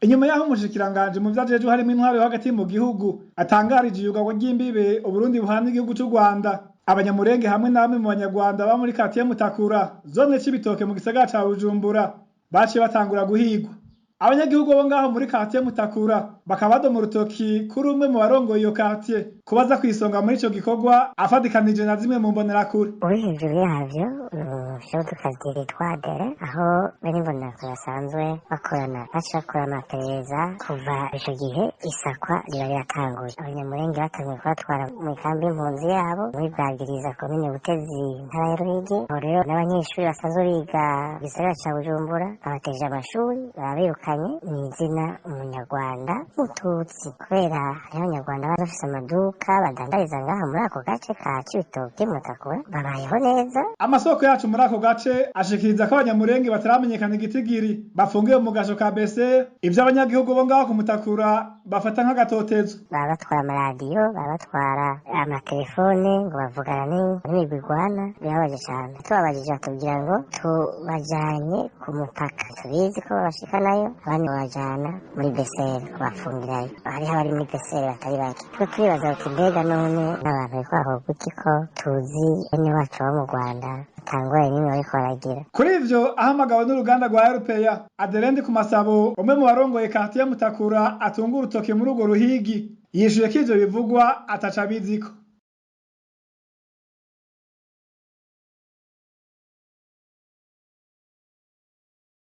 inyuma yaho umushikiranganje mu vyajejwe harimo intwaro yo hagati mu gihugu atangarije iyugarwa ry'imbibe Uburundi buhana igihugu c'u Rwanda. Abanyamurenge hamwe na bamwe mu banyarwanda ba muri quartier Mutakura zone c'ibitoke mu gisagara ca Bujumbura baciye batangura guhigwa. Abanyagihugu bo ngaho muri quartier Mutakura bakaba badoma urutoki kuri umwe mu barongoye iyo quartier kubaza kwisonga muri ico gikorwa afadikanije na zimwe mu mbonerakure. Uri hejuru yavyo ubushobotakazi yitwa Dere aho bene imbonerakure basanzwe bakorana bacakora amaperereza kuva ico gihe isakwa riba riratanguye. Abanyamurenge batanguye kubatwara mu kambi y'impunzi yabo muri Bwagiriza komine Butezi ntara ya Ruyigi. Aho rero n'abanyeshuri basanzwe biga gisagara ca Bujumbura babateje amashuri barabirukanye mw'izina umunyarwanda Mututsi kubera hariho abanyarwanda bari bafise amaduka badandariza ngaha muri ako gace ka Cibitoke Mutakura babayeho neza. Amasoko yacu muri ako gace ashikiriza ko abanyamurenge bataramenyekana igitigiri bafungiwe mu gasho ka BC ivyo abanyagihugu bo ngaho ku Mutakura bafata nk'agatotezo. Baba batwara amaradiyo, baba batwara amatelefone ngo bavugana n'imigwana birababaje cane. Tubabajije batubwira ngo tubajanye ku mupaka tubizi ko babashikanayo abandi babajana muri BCR kubafungirayo. Hariho abari muri BCR batari bake. Twe turibaza tuti mbega none n'abantu bariko bakorwa iki ko tuzi bene wacu bo mu Rwanda tangwaye nini bariko baragira. Kuri ivyo ahamagawe n'uruganda rwa Europeya Aderendi ku Masabo umwe mu barongoye quartier Mutakura atunga urutoke muri urwo ruhigi yishuye ko ivyo bivugwa ataca biziko.